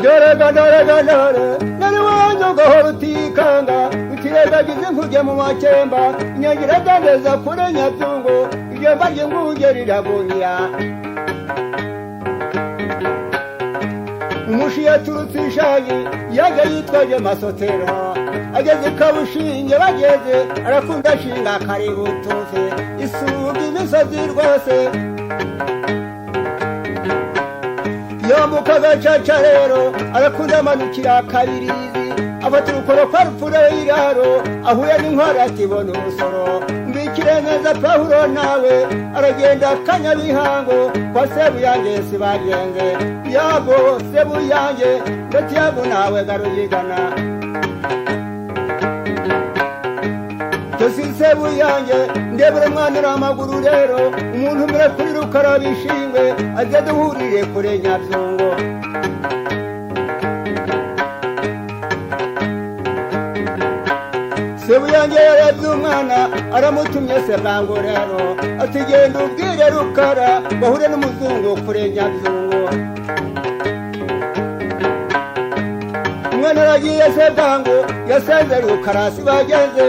dore nari wanze ugahora utikanga utirebagize nkujye mu makemba inyangira dandeza kure nyabyungu igemba ry'ingunge riragunira umushi yaturutse ishayi yaga yitwaje masotero ageze kabushinge bageze arakunda ashinga kaributufe isugi imisozi rwose yambuka agacaca rero arakunda amanukira kabirizi afata urukoro kwa rupfura y'iraro ahuye n'inkwara atibona urusoro mbikire neza Pawulo nawe aragenda Kanyabihango kwa Sebuyange si bagenze yabo Sebuyange ndetse yabo nawe garuyigana Josi Sebuyange ndebere mwana ramaguru rero umuntu mire kuri rukara bishingwe ajye duhurire kure Nyabyungo Sebuyange yarebye umwana aramutumye Sebango rero ati genda ubwire rukara bahure n'umuzungu kure Nyabyungo umwana aragiye Sebango yasanze rukara si bagenze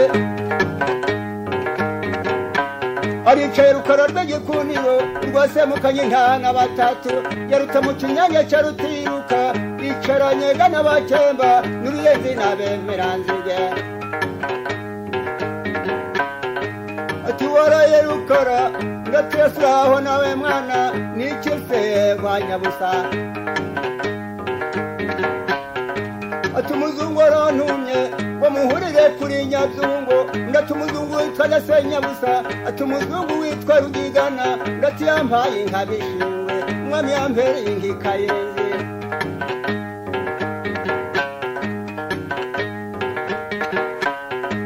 aricaye rukara rw'igikuniro rwasemukanye intana batatu yaruta mu kinyange cya rutiruka bicaranye n'abakemba n'uruyenzi n'abemeranzige ati waraye rukara ngatesuraho nawe mwana n'ikise kwa Nyabusa ati umuzungu arantumye ngo muhurire kuri Nyabyungo ndati umuzungu witwa na Senyabusa ati umuzungu witwa Rugigana ndati yampaye inka bishingwe umwami yampereye inka ikayenze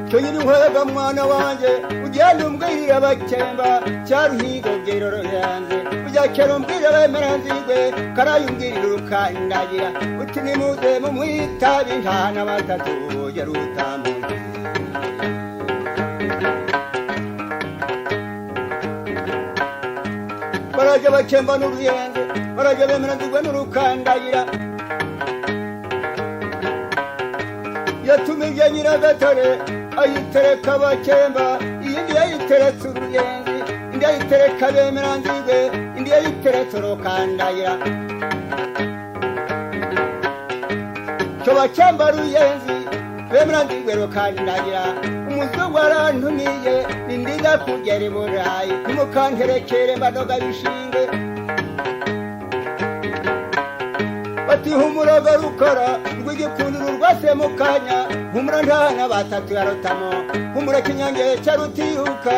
cyo nyiri nkwega mwana wanjye ugenda umbwirira abakemba cyaruhigo bwiroro yanze ujya kera umbwirira abemeranzigwe karayumbwirira urukandagira uti nimuze mumwitabe intana batatu yarutambuye baraje bakemba n'uruyenze baraje bemeranzigwe n'urukandagira yatumije Nyiragatare ayitereka abakemba iyindi yayiteretse uruyenzi indi yayitereka abemeranzigwe indi yayiteretse urukandagira cyo bakemba ruyenzi bemeranzigwe rukandagira umuzungu arantumiye nindiza kugera i Burayi ntimukanterekere mbanoga bishinge bati humuraga rukara rw'igikundiro rwasemukanya humura ntana batatu yarotamo humura kinyange cya rutiruka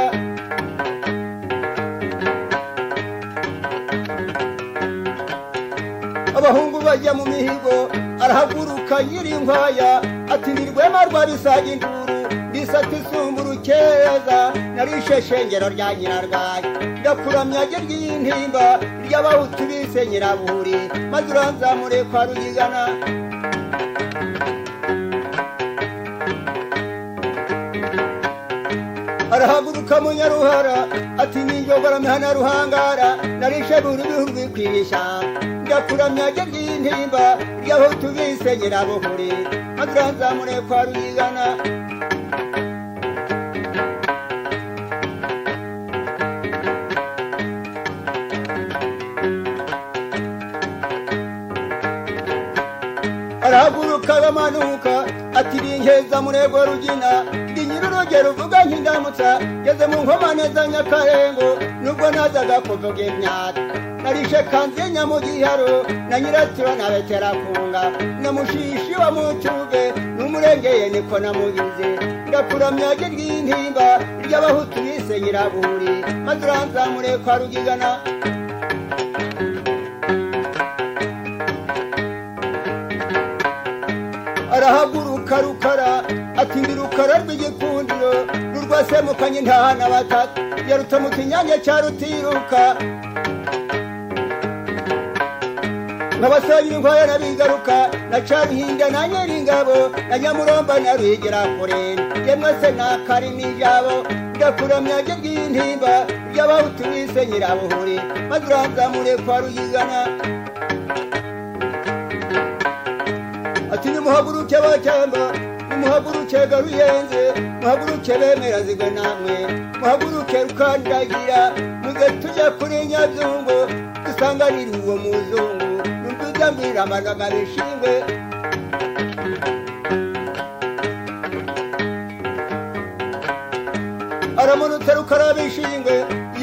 abahungu bajya mu mihigo arahaguruka nyiri nkwaya ati ndirwema rwa bisaga induru risata isumba urukeza narishe shengero rya Nyirarwaye ndakuramya ry'intimba ry'abahutu bise Nyirabuhuri maze uranzamure kwa Rugigana arahaguruka mu Nyaruhara ati ninjogora mihana ruhangara narishe buri bihurwi kwirisha ndakuramya ry'intimba ry'abahutu bise Nyirabuhuri maze uranzamure kwa Rugigana arahaguruka bamanuka ati rinkeza murego rugina ndi nyir'urugero uvuga nk'indamutsa ngeze mu nkomane za Nyakarengo nubwo nazaga kuvuga imyata narishe kanze Nyamugiharo na Nyiratiro na Beterakunga na Mushishi wa Mucyuge n'umurengeye niko namugize ndakuramya ry'intimba ry'abahutu bise Nyirabuhuri maze uranzamure kwa Rugigana arahaguruka rukara ati ndi rukara rw'igikundiro rurwasemukanye intana batatu yaruta mu kinyange cya rutiruka n'abasangira inkwaya n'abigaruka na Caruhinda na Nyiringabo na Nyamuromba na Rwigera-kure yemwe se nakari n'ijabo ndakuramya ry'intimba ry'abahutu bise Nyirabuhuri maze uranzamure kwa Rugigana nimuhaguruke bakemba nimuhaguruke garuyenze muhaguruke bemera zigwe namwe muhaguruke rukandagira muze tujya kuri Nyabyungo dusanganire uwo muzungu numviza mbwira amanaga bishingwe aramurutse rukarabishingwe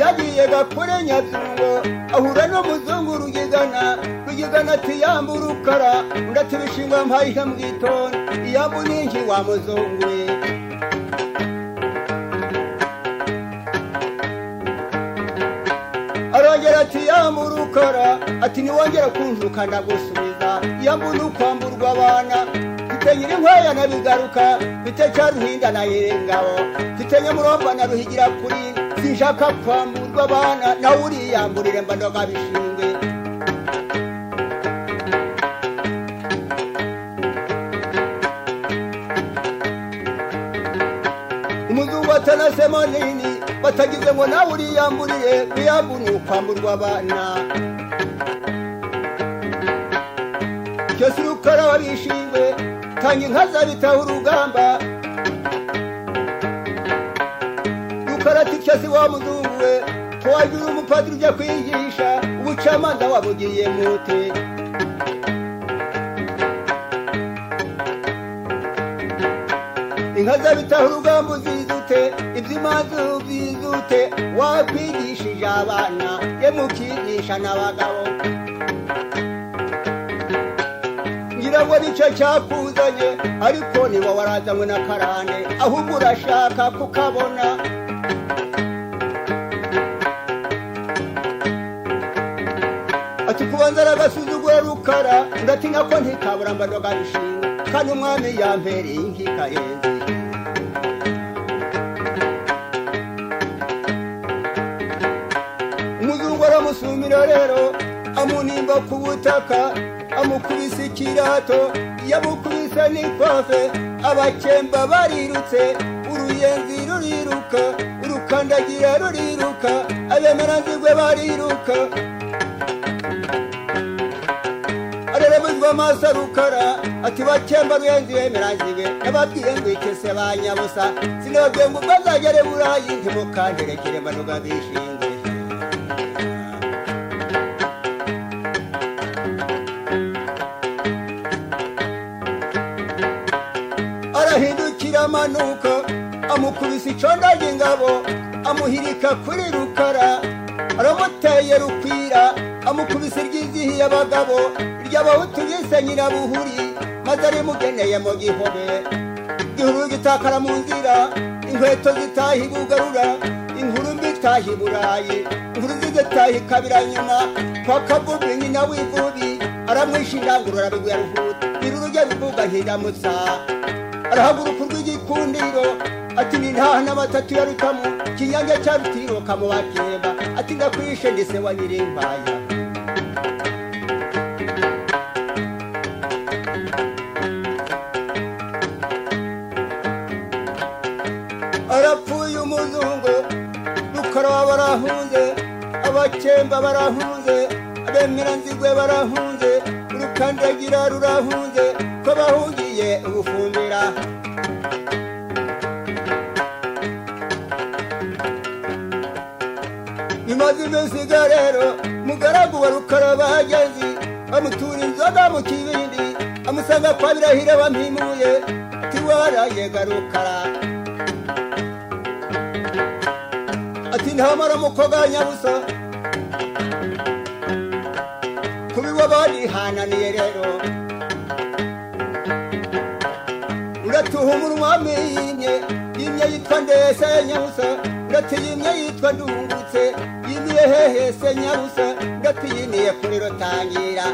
yagiye gakure Nyabyungo ahura n'umuzungu rugigana ati yambu rukara undi ati bishingwe mpayiha mwitondo iyambu ninki wa muzungu we arongera ati yambu rukara ati niwongera kunjuka ndagusubiza iyambu nukwamburwa abana mfite Nyirinkwaya na Bigaruka mfite Cyaruhinda na Nyiringabo mfite Nyamuromba na Ruhigira kuri sinshaka kwamburwa abana nawe uriyamburire mbandoga bishingwe umuzungu atanasema nini batagize ngo nawe uriyamburire kuyambu nukwamburwa abana cyose rukara wabishingwe tanga inka zabitaho urugamba rukarati cyose wa muzungu we twagira umupadiri ujya kwigisha ubucamanza wabugiye mute inka zabitaho urugamba uzizute iby'imanza uzizute wakwigishije abana ye mukigisha n'abagabo ngira ngo nicyo cyakuzanye ariko niba warazanywe na karande ahubwo urashaka kukabona ati kubanza aragasuzugura rukara ndatinya ko ntikabura mbandoga bishingwe kandi umwami yampereye inkikayenzi umuzungu aramusumira rero amunimba ku butaka amukubise ikirato yamukubise n'ikwafe abakemba barirutse uruyenzi ruriruka urukandagira ruriruka abemeranzigwe bariruka areremezwa amaso rukara ati bakemba ruyenzi bemeranzigwe nababwiye ngo ikese ba Nyabusa sinababwiye ngo bazagere Burayi ntimukanderekere mbandoga bishingwe arahindukira amanuka amukubise iconda ry'ingabo amuhirika kuri rukara aramuteye rukwira amukubise iryizihiye abagabo iry'abahutu ryise Nyirabuhuri maze arimugeneye mu gihobe igihuru gitakara mu nzira inkweto zitaha ibugarura inkuru mbi itaha i Burayi inkuru zigataha ikabira nyuma kwa Kavubi nyina w'ivubi aramwisha indangurura arabigwa ruhuta irurujya bivuga hindamutsa arahaguruka urw'igikundiro ati nintaha n'amatatu ya Rutamu Kinyange cya Rutiroka mu bakemba ati ndakwishe ndise wa Nyirinkwaya arapfuye umuzungu rukara barahunze abakemba barahunze abemeranzigwe barahunze urukandagira rurahunze ko bahungiye ubufumbira bimaze iminsi rero mugaragu wa rukara bahagezi bamutura inzoga mu kibindi amusanga kwa Birahire bampimuye ati warayega rukara ati ntamara mukoga Nyabusa kubiwa barihananiye rero uratuhumura umwami yimye yitwa ndese Nyabusa uratiyimye yitwa Ndungutse yimiye hehe se Nyabusa ndatiyimiye kuri Rutangira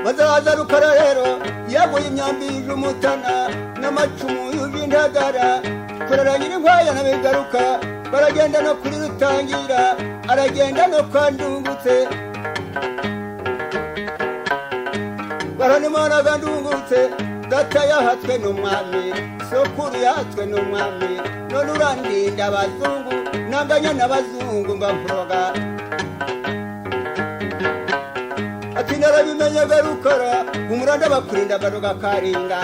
bazaza rukara rero yaguye imyambi yuje umutana n'amacumu yuje intagara kurara Nyirinkwaya na Bigaruka baragenda no kuri Rutangira aragenda no kwa Ndungutse baranimana Ndungutse data yahatswe n'umwami sokuru yahatswe n'umwami none urandinda abazungu nanganya n'abazungu mbamvuga barabimenyaga rukara umuranda bakurinda baruga karinga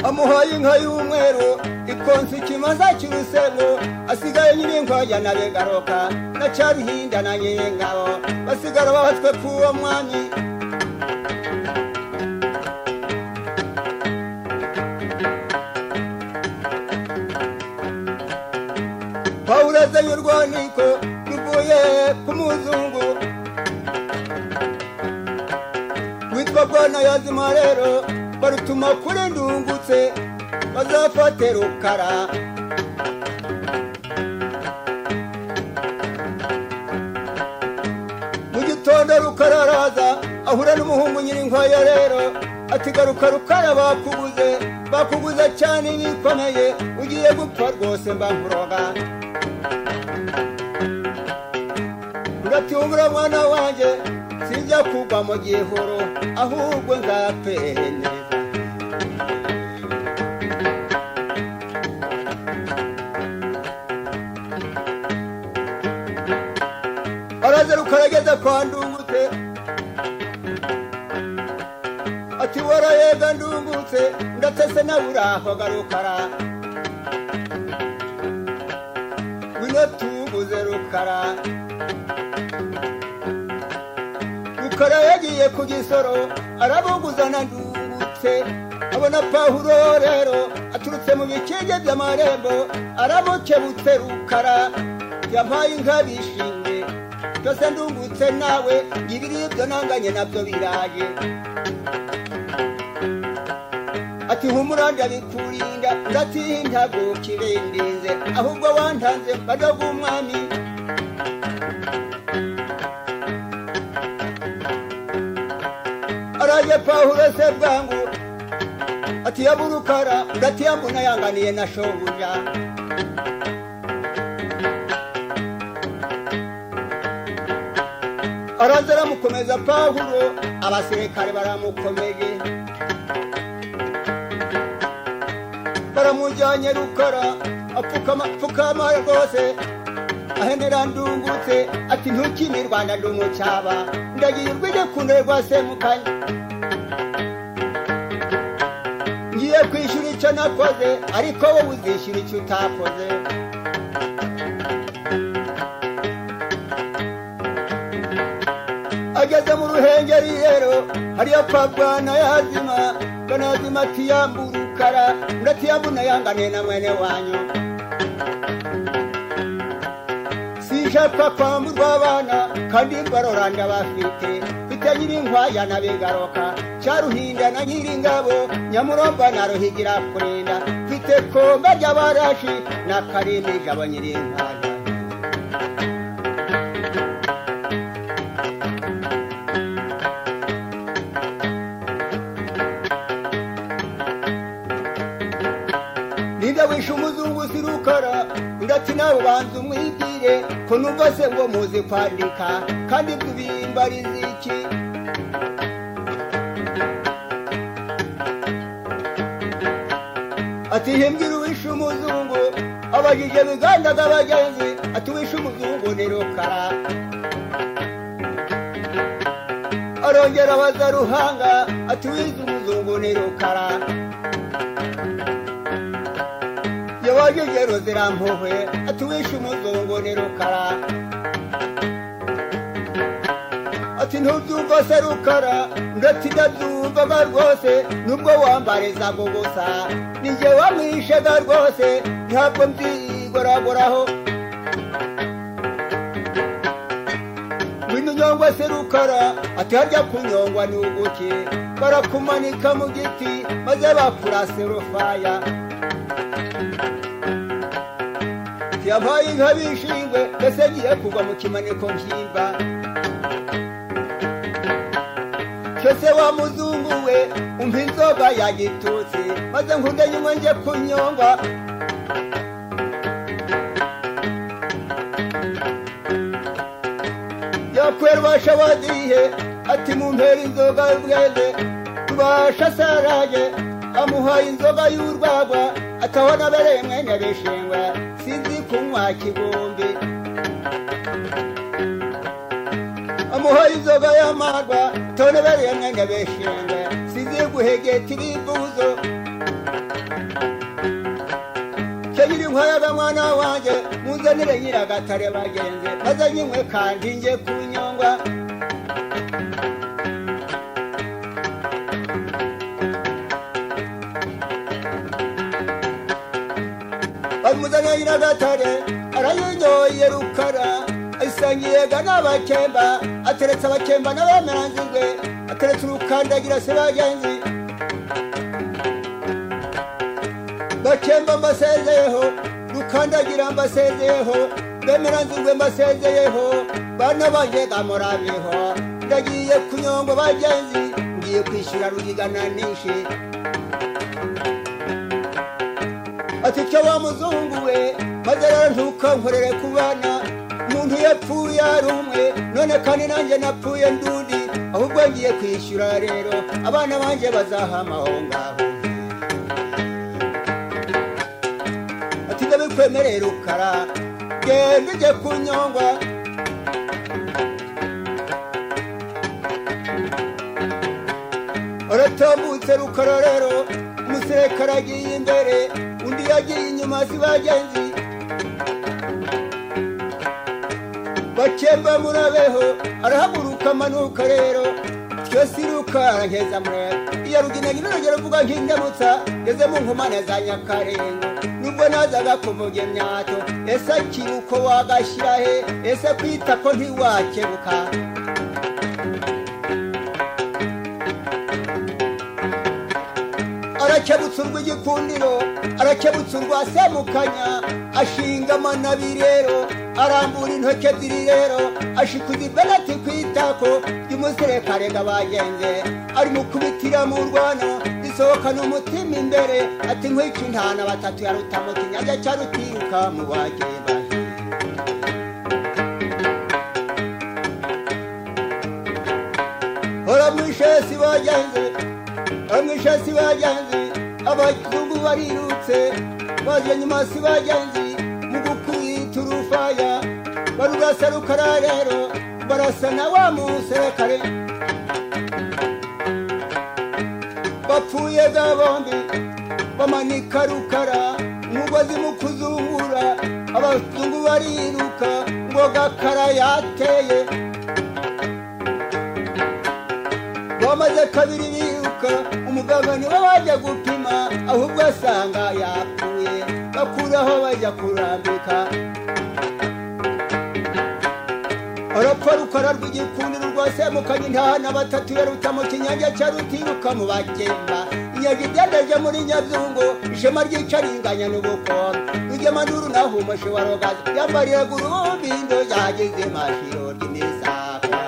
amuhaye inka y'umweru ikonsa ikimaza cy'urusengo asigaye nyirinkwaya na begaroka na Cyaruhinda na Nyiringabo basigara bahatswe k'uwo mwami Pawulo azanye urwaniko ruvuye ku muzungu witwa Bwanayazima rero barutuma kuri Ndungutse bazafate Rukara mu gitondo Rukara araza ahura n'umuhungu Nyirinkwaya rero ati garuka Rukara bakuguze cyane bikomeye ugiye gupfa rwose mba nkuroga uratimbura mwana wanjye sinjya kugwa mu gihuru ahubwo nzapfe neza araza Rukara ageze kwa Ndungutse ati warayega Ndungutse ndatese naburaho Rukara wino tubuze Rukara Rukara yagiye ku Gisoro arabuguza na Ndungutse abona Pawulo rero aturutse mu bikinge by'amarembo aramukebutse Rukara yampaye inka bishinge byose Ndungutse nawe ibiribyo nanganye nabyo biraje ati humura ndabikurinda ndatinda gukirendeze ahubwo wantanze badoga umwami araje Pawulo se bwangu ati yaburukara ndatiyambuna yanganiye na shobuja araza aramukomeza Pawulo abasirikare baramukomeye baramujyanye Rukara apfukama rwose ahenera Ndungutse ati ntukimi Rwanda ndumucyaba ndagiye urwige kunde rwa Semukanya ngiye kwishyura icyo nakoze ariko wowe uzishyura icyo utakoze ageze mu Ruhengeri rero hariyo kwa Bwanayazima ati yambu Rukara ndatiyambuna yanganiye na mwene wanyu sinshaka kwamburwa abana kandi barora ndabafite mfite Nyirinkwaya na Begaroka Cyaruhinda na Nyiringabo Nyamuromba na Ruhigira kurinda mfite Komba ry'abarashi na Karimi jabo Nyirinkwaya wishe umuzungu si Rukara ndati nawe banza umwibwire ko numva se ngo muzi kwandika kandi tubimbariza iki ati himbwira wishe umuzungu abajije bigandaga abagenzi ati wishe umuzungu ni Rukara arongera abaza Ruhanga ati wize umuzungu ni Rukara yabajije zirampuhwe ati wishe umuzungu ni Rukara ati ntubyumva se Rukara ndati ndabyumvaga rwose nubwo wambarizaga ubusa ninjye wamwishega rwose ntabwo mbyigoragoraho wino nyongwa se Rukara ati harya kunyongwa ni uguki barakumanika mu giti maze bakurase rufaya yampaye inka bishingwe mbese ngiye kugwa mu kimaniko mpimba cyose wa muzungu we umva inzoga ya Gitutsi maze nkunde nyuma nje kunyongwa yakwerwasha wadihe ati mumpera inzoga y'ubwende tubasha saraje amuhaye inzoga y'urwagwa atabona bereye mwene bishingwe sinzi kunywa kibumbi amuhaye inzoga y'amarwa atabona bereye mwene bishingwe sinzi guhegeta ibivuzo kenyiri nkwayaga mwana wanje muzanire nyiragatare bagenze maze nyinywe kandi nje kunyongwa bamuzanire nyiragatare arayinyoye rukara ayisangiyega n'abakemba ateretse abakemba n'abemeranzirwe ateretse urukandagira se bagenzi bakemba mbasezeyeho rukandagira mbasezeyeho bemeranzirwe mbasezeyeho bana banje gamurabeho ndagiye kunyongo bagenzi ngiye kwishura rugigana nishi ati cyo wa muzungu we maze rero ntukankorere kubana umuntu yapfuye ari umwe none kandi nanjye napfuye ndundi ahubwo ngiye kwishura rero abana banje bazahama aho ngaho bikwemerera rukara genda ujye kunyongwa aratambutse rukara rero umuserekara agiye imbere undi yagiye inyuma si bagenzi bakemba murabeho arahaguruka amanuka rero twese rukara nkeza murebe iya rugina nginogera vuga nk'indamutsa ngeze mu nkomane za Nyakarengo nubwo nazaga kuvuga imyato ese akiruko wagashyira he ese kwita ko ntiwakebuka arakebutsa urw'igikundiro arakebutsa urwa Semukanya ashinga amanabi rero arambura intoke ebyiri rero ashikuza ibenati kwitako ry'umuserekare gabagenze ari mukubitira mu rwano isohokana umutima imbere ati nkwica intana batatu ya Rutamu Kinyaga cya Rutiruka mu bageba aramwishesi bagenze aramwishesi bagenze abazungu barirutse baje nyuma si bagenzi mu gukubita urufaya barurasa rukara rero barasa na wa muserekare bapfuye ga bombi bamanika rukara umugozi mu kuzungura abazungu bariruka ngo Gakara yateye bamaze kabiri biruka umuganga niwe wajya gupima ahubwo asanga yapfuye bakuraho bajya kurambika arapfa rukara rw'igikundiro rwa Semukanya intahana batatu ya Rutamu Kinyaga cya Rutiruka mu bakemba inyaga igendeje muri Nyabyungo ishema ry'icaringanya n'ubukombe rugemanuru naho umushe wa Rogaza yambariye gurubindo yageze mashiro ry'imisaka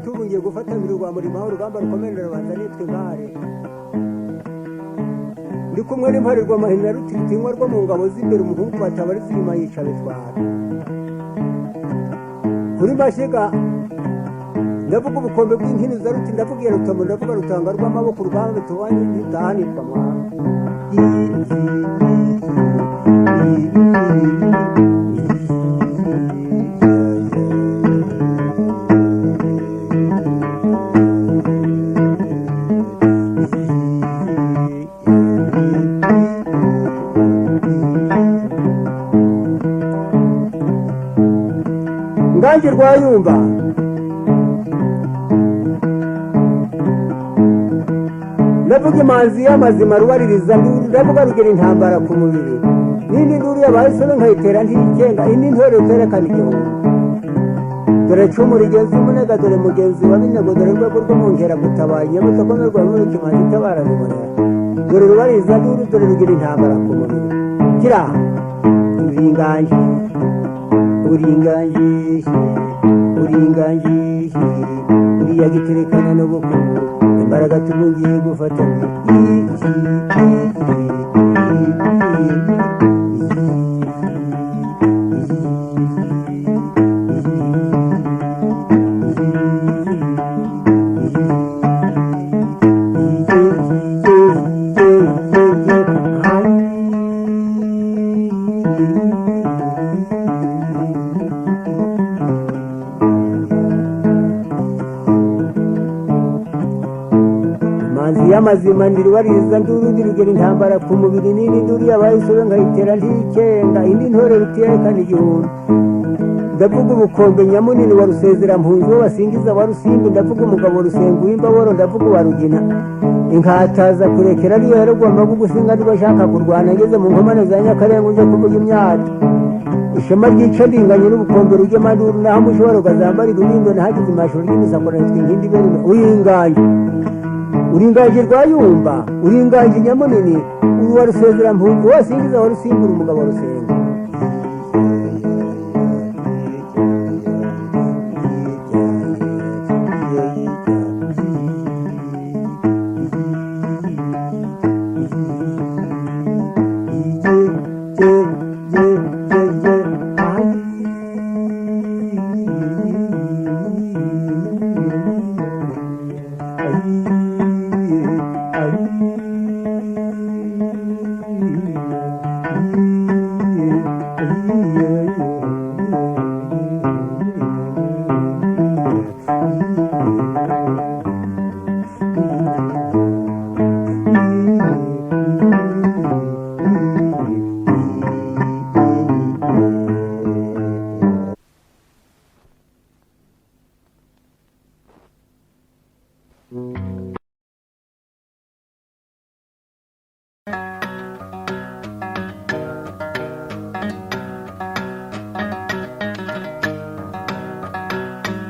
tubungiye gufatanira urwa murimo aho urugamba rukomerera rubanda nitwe nkare ndi kumwe n'imparirwa mahina rutitinywa rwo mu ngabo z'imbere umuhungu batabari zirima yica bitwara kuri Mashiga ndavuga ubukombe bw'inkini za Ruti ndavuga Rutamu ndavuga Rutanga rw'amaboko urwanda tubanye nitahanirwa mwana Nganji rwayumba ndavuga imanzi y'amazima rubaririza ndavuga rugera intambara ku mubiri n'indi nduru y'abahisemo nkayitera ntiyigenga indi ntore zerekana igihumbi dore cumu rigenzi umunega dore mugenzi wa binego dore rwego rw'umwungera gutabaye nyamutse komerwa muri kimanzi itabara rubonera dore rubaririza nduru dore rugera intambara ku mubiri kira uringanje uringanje uringanje uriya giterekana n'ubukungu imbaraga tubungiye gufatanya y'amazima ndiriwariza ndurundi rugera intambara ku mubiri nini nduri yabayisobe nkayitera ntikenga indi ntore rutekana igihumbi ndavuga ubukombe nyamunini wa rusezera mpunzi wo basingiza wa rusimbi ndavuga umugabo rusenga w'imbaboro ndavuga wa rugina inkataza kurekera ariyo yaragomba gugusinga ndi bashaka kurwana ngeze mu nkomane za Nyakarenga uje kuvuga imyaka ishema ryica ndinganye n'ubukombe rugema nduru naho mushobora ukazambara irunindo nahagize imashuri ry'imisakura nitwe inkindi berime uyinganye uringanje rwayumba uringanje nyamunini uri wa rusezera mpunzi wasingiza wa rusimbura umugabo rusenga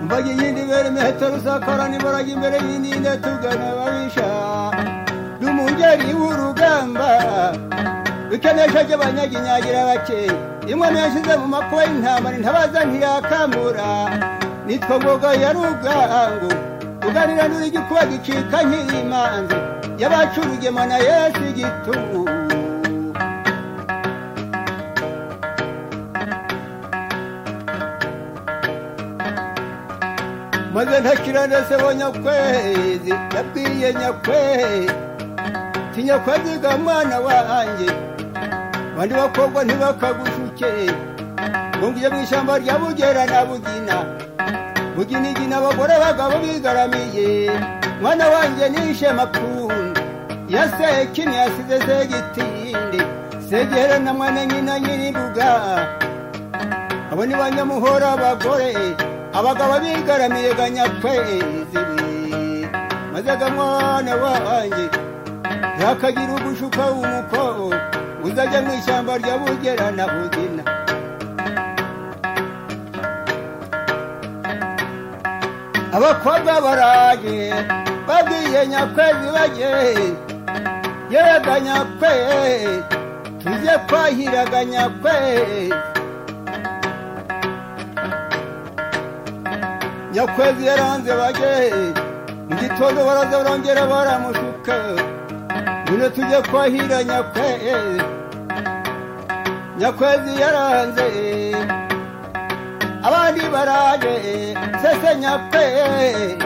mbagi yindi bere mehetero sakarani baragi imbere y'indi tugana babisha n'umungeri w'urugamba bikenesheje abanyaginyagira bake imwe yashize mu makuba y'intamari ntabaza ntiyakamura nitwa ngoga ya rugango uganira n'uri gikuba gicika nk'imanzi y'abacurugema na Yesu igitugu maze ntakirane se bo Nyakwezi yabwiye Nyakwezi tinyakwezi ga mwana wanjye bandi bakobwa ntibakagushuke ngungiye mu ishyamba rya Bugera na Bugina Buginigina abagore bagabo bigaramiye mwana wanjye nishe mapunda yasekini yasize segitinde segere na mwana nyina nyiribuga abo ni banyamuhora abagore abagabo bigaramiye ga Nyakwezi maze ga mwana wanjye yakagira ugushuka umuko uzajya mu ishyamba rya Bugera na Bugina abakobwa baraje babwiye Nyakwezi baje yega Nyakwezi tujye kwahiraga Nyakwezi Nyakwezi yaranze baje mu gitondo baraza barongera baramushuka none tujye kwahira Nyakwezi Nyakwezi yaranze abandi baraje sese Nyakwezi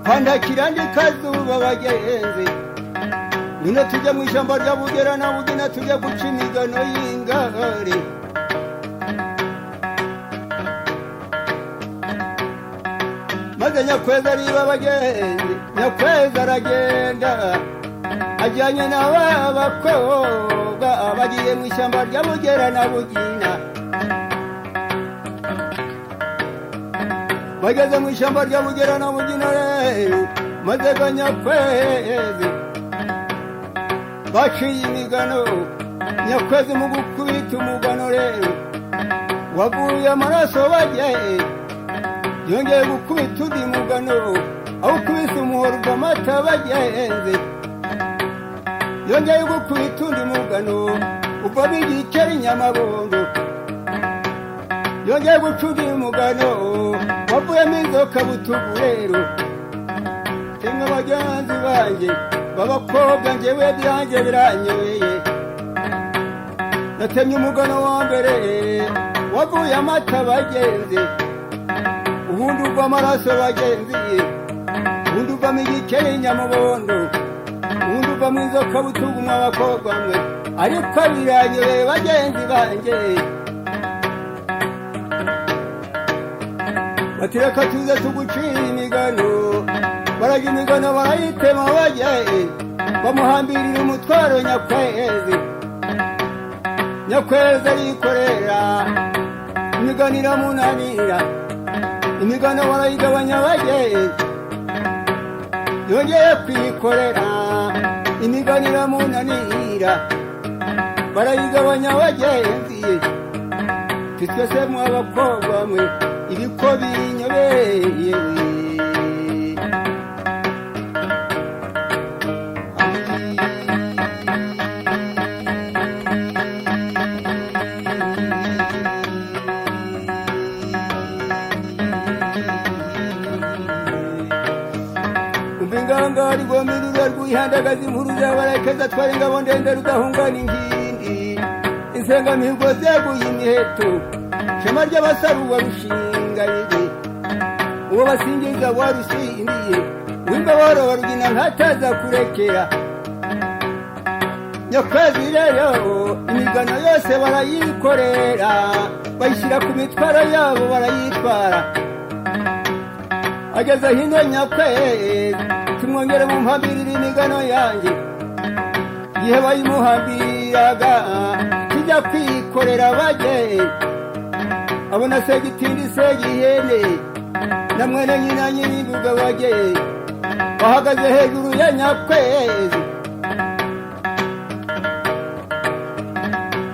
kwandakira ndi kazuba bagenzi none tujye mu ishyamba rya Bugera na Bugina tujye guca imigano y'ingare maze Nyakwezi ariba bagenzi Nyakwezi aragenda ajyanye n'aba bakobwa bagiye mu ishyamba rya Bugera na Bugina bageze mu ishyamba rya Bugera na Bugina rero maze ga Nyakwezi baciye imigano Nyakwezi mu gukubita umugano rero waguye amaraso bagiye yongeye gukubita undi mugano aho ukubise umuhoro bw'amata bagenze yongeye gukubita undi mugano uva bigikera inyamabondo yongeye gucura umugano wavuyemo inzoka butugu rero kimwe bagenzi banjye b'abakobwa njyewe byanjye biranyobeye natemye umugano wa mbere wavuye amata bagenzi ubundi uva amaraso bagenzi ubundi uvamo igikera inyamubondo ubundi uvamo inzoka butugu mw'abakobwa mwe ariko biranyobeye bagenzi banjye bati reka tuze tugucira imigano barajya imigano barayitema bagiye bamuhambirira umutwaro nyakwezi nyakwezi arikorera imigano iramunanira imigano barayigabanya bagiye yongeye kwikorera imigano iramunanira barayigabanya bagenzi twese mw'abakobwa mwe ibiko binyobeye umbingangari rwomirura rwihandagaza inkuru zabarekeza twari ingabo ndende rudahungana inkindi insengamihigo zeguye imiheto shema ry'abasaruwa rushingayire uwo basingiza warusindiye w'imbaboro barugina nkataza kurekera nyakwezi rero imigano yose barayikorera bayishyira ku mitwaro yabo barayitwara ageze hino nyakwezi tumwongere mumpambirire imigano yanjye igihe bayimuhambiraga kijya kwikorera bagenzi abona segitindi segihene na mwene nyina nyiribuga bagenzi bahagaze hejuru ya nyakwezi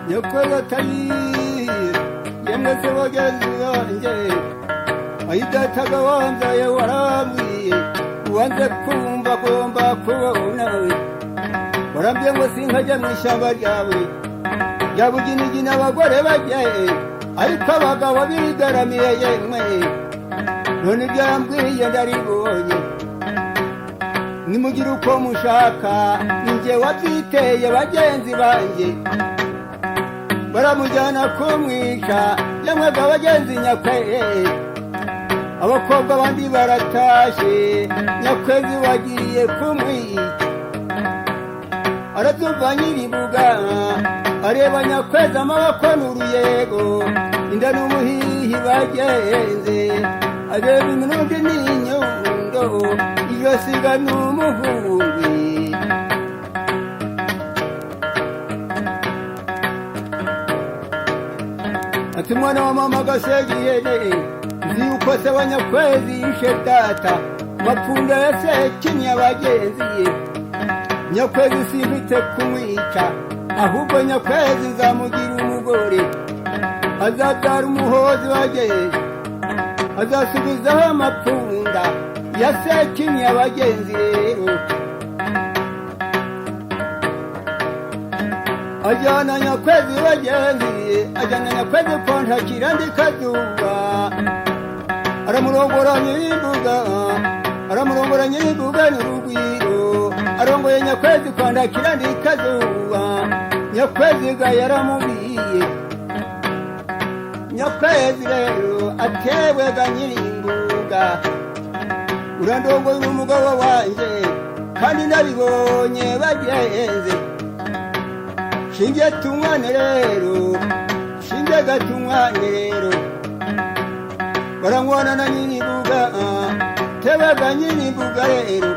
nyakwezi atayiye yemwe se bagenzi banjye ayidataga wambaye warambwiye uwanze kumva agomba kubona warambye ngo sinkajya mu ishyamba ryawe ryabuginigina abagore bagiye ariko abagabo bigaramiye yemwe none byambwiye ndaribonye nimugire uko mushaka ninjye wabyiteye bagenzi banjye baramujyana kumwica yamwega bagenzi nyakwezi abakobwa bandi baratashe nyakwezi wagiye kumwica arabyumva nyiribuga areba nyakwezi amaboko n'uruyego inda n'umuhihi bagenze areba imirundi n'inyundo iyo siga n'umuhungi ati mwana wa mama gasegiyene nzi yuko se wa nyakwezi yishe data mapfunda ya sekinya bagenzi ye nyakwezi simfite kumwica ahubwo nyakwezi nzamugira umugore azabyara umuhozi wagenzi azasubizaho amapfunda ya sekinya bagenzi rero ajyana nyakwezi bagenzi ajyana nyakwezi kontakira ndi kazuba aramurongora nyiribuga n'urugwiro arongoye nyakwezi kwandakira ndi kazuba nyakwezi ga yaramubwiye nyakwezi rero atewe ga nyirimbuga urandongoye umugabo wanjye kandi nabibonye bagenze shinge tumwane rero shinge gatumwane rero barangwana na nyiribuga tebega nyiribuga rero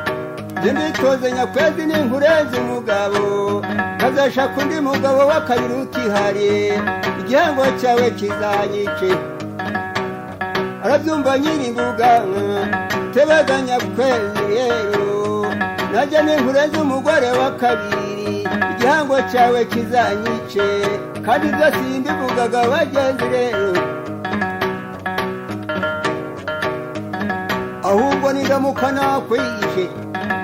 nditoze nyakwezi n'inkurenze umugabo kazashaka undi mugabo w'akabiri utihariye igihango cyawe kizanyice arabyumva nyiribuga tebega nyakwezi rero najya n'inkurenze umugore wa kabiri igihango cyawe kizanyice kandi ibyo simbivugaga bagenzi rero ahubwo nindamuka nakwishe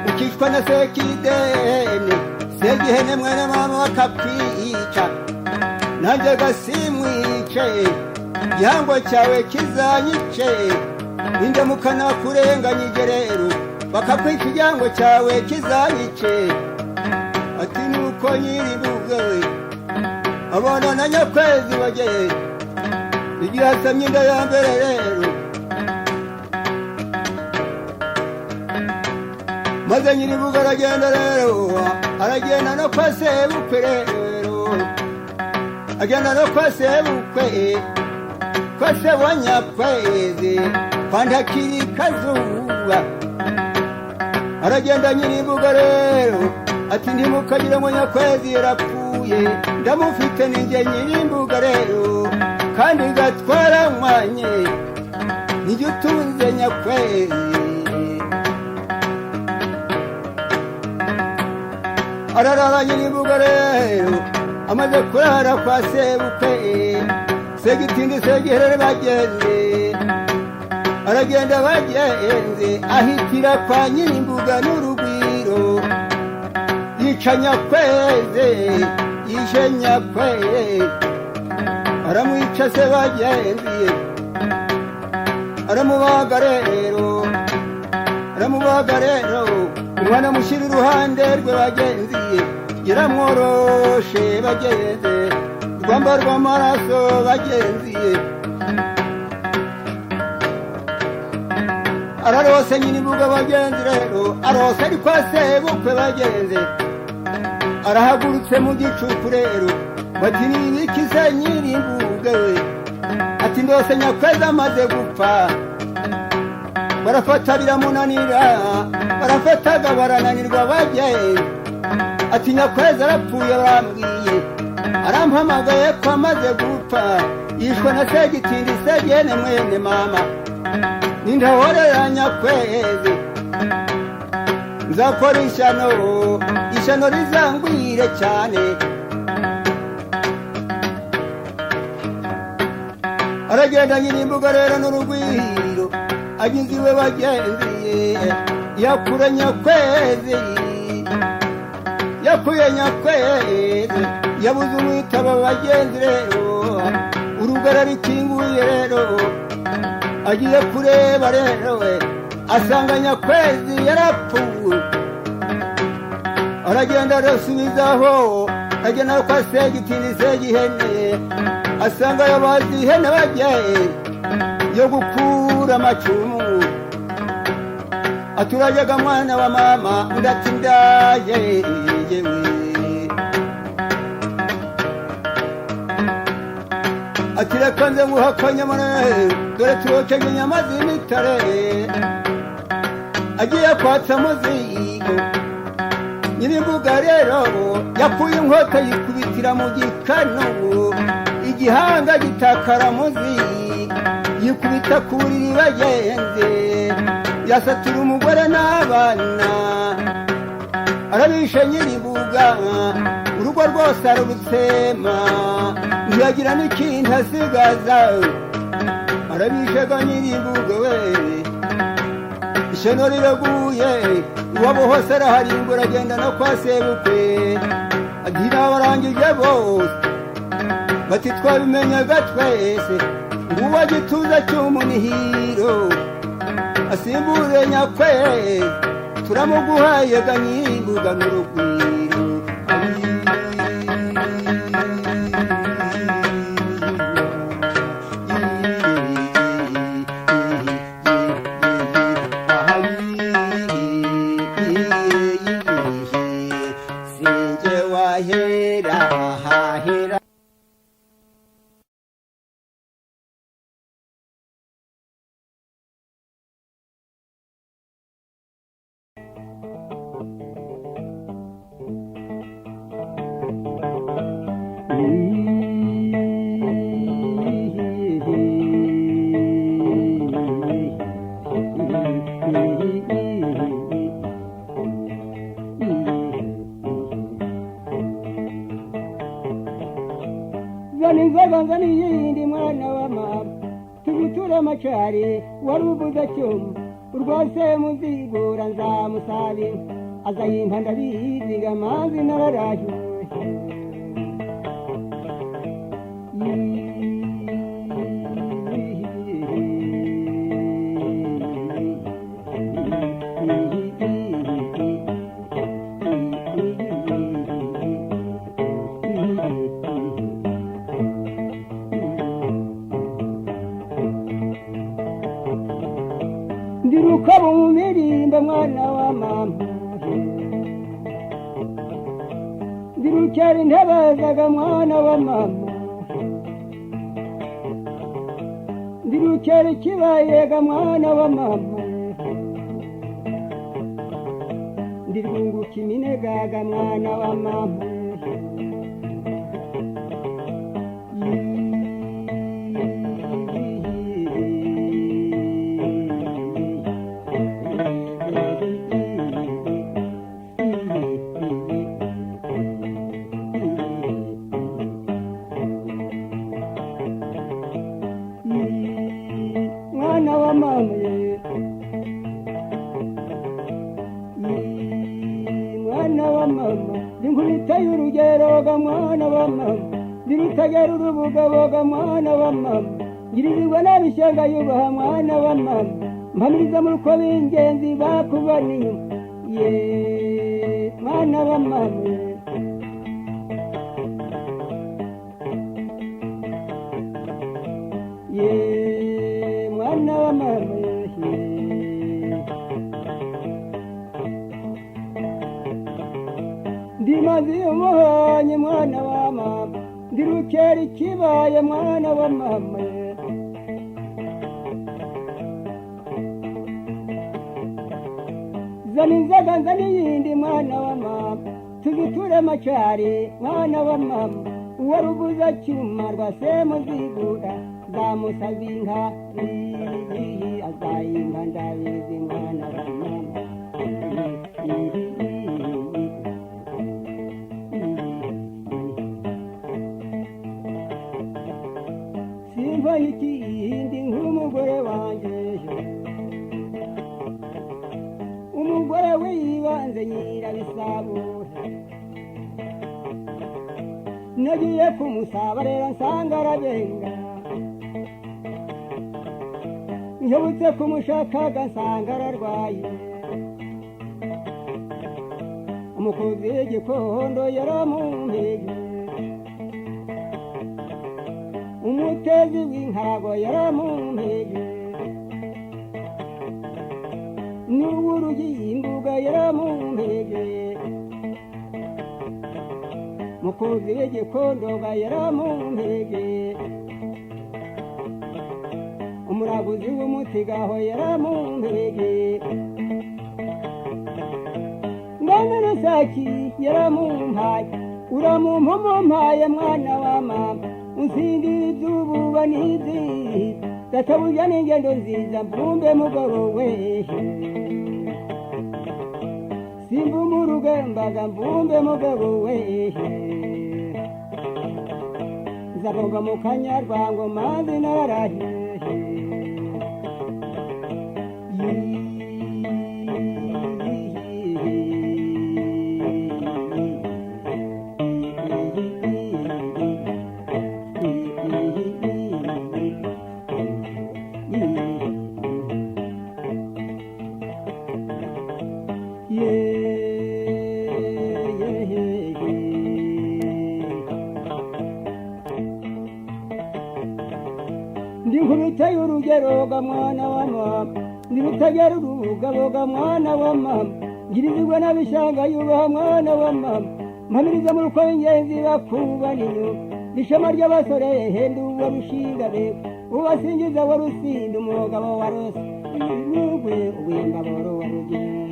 ukicwa na sekidene segihene mwene mama bakakwica nanjye gasimwice igihango cyawe kizanyice nindamukana kurenganyije rero bakakwica igihango cyawe kizanyice ati nuko nyiribuge abona na nyakwezi bageye igihe asamye inda ya mbere rero maze nyiribuge aragenda rero aragenda no kwa sebukwe rero agenda no kwa sebukwe kwa se wa nyakwezi kwa Ndakiri Kazuba aragenda nyiribuge rero ati ntimukagire ngo nyakwezi yarapfuye ndamufite ninjye nyirimbuga rero kandi gatwara mwanye nijye utunze nyakwezi ararara nyirimbuga rero amaze kurara kwa sebukwe segitindi segiherere bagenzi aragenda bagenzi ahitira kwa nyirimbuga n'urugwiro yica nyakwezi yishe nyakwezi aramwica se bagenzi aramubaga rero umwana mushyira iruhande rwe bagenzi iramworoshe bagenzi rwamba rw'amaraso bagenzi ararose nyiribuga bagenzi rero arose ari kwa sebukwe bagenzi arahagurutse mu gicuku rero bati nibiki se nyirimbuga we ati ndose nyakwezi amaze gupfa barafata biramunanira barafataga barananirwa bagenzi ati nyakwezi arapfuye barambwiye arampamagaye ko amaze gupfa yishwe na segitindi segene mwene mama nindahorera nyakwezi nzakora ishyano rizangwire cyane aragenda nyirimbuga rero n'urugwiro agize iwe bagenzi yakure nyakwezi yakuye nyakwezi yabuze umwitaba bagenzi rero urugara rikinguye rero agiye kureba rero asanga nyakwezi yarapfuye aragenda arasubizaho agenda kwa segitindi segihene asanga yabazi ihene bagenzi yo gukura amacumu aturajyaga mwana wa mama ndati ndaye yewe atireka nze nguhakanya mwana dore turokeje inyama z'imitare agiye kwatsa muzigo nyirimbuga rero yakuye inkota yikubitira mu gikanu igihanga gitakara muzigo yikubita ku buriri bagenzi yasatura umugore n'abana arabishe nyiribuga urugo rwose arurutsema ntiyagira n'ikindi asigaza arabishega nyiribuga we ishyano riraguye iwabo hose araharimbura agenda no kwa sebukwe agira abarangije bose bati twabimenyaga twese nguwa gituza cy'umunihiro asimbure nyakwezi turamuguhaye ga nyiribuga n'urugwiro sinjye wahera hahera inzoga n'iyindi mwana wa mama tuguture amacari warubuza cyuma urwase muzigura nzamusabe azayimpa ndabiziga amazi nararashyushye ndiruka mu mirimbo mwana wa mama ndirukera intabazaga mwana wa mama ndirukera ikibayega mwana wa mama ndirwunguka iminagaga mwana wa mama mwana wa mama mwana wa mama ndinkubita y'urugero ga mwana wa mama ndirutagera urubuga ga mwana wa mama ngirirwa nabishenga yubaha mwana wa mama mpamiriza mu ruko b'ingenzi bakubaniye mwana wa mama mwana wa mama ndimazi umuhonye mwana wa mama ndirukera ikibaye mwana wa mama zana inzoga nzana iyindi mwana wa mama tuziture macari mwana wa mama uwo ruguza cyuma rwasemuzigura zamusaza inka azayinka ndabizi mwana wa mama simva ikindi nk'umugore wanjye umugore wibanze nyirabisabura nagiye kumusaba rero nsanga arabenga nyobutse kumushakaga nsanga ararwaye umukozi w'igikondo yaramumpege umutezi w'inkarago yaramumpege n'uwurugi y'imbuga yaramumpege mukozi w'igikondoga yaramumpege umuraguzi w'umutigaho yaramumpege ngana saki yaramumpaye uramumpaye mwana wa mama unsindira iby'ububa n'izi gatabuja n'ingendo nziza mbumbe mugabo wehe simba umurugambaga mbumbe mugabo wehe nzaboga mu kanyarwango mazi nararahiye ndinkubita y'urugero ga mwana wa mama ndirutagera urugabo ga mwana wa mama ngirizigwa n'abishanga yubaha mwana wa mama mpamiriza mu ruko ingenzi bakubaniye ishema ry'abasore henda uwa rushingabe ubasingiza wa rusinda umugabo wa rose n'ugwe uw'ingaboro wa rugendo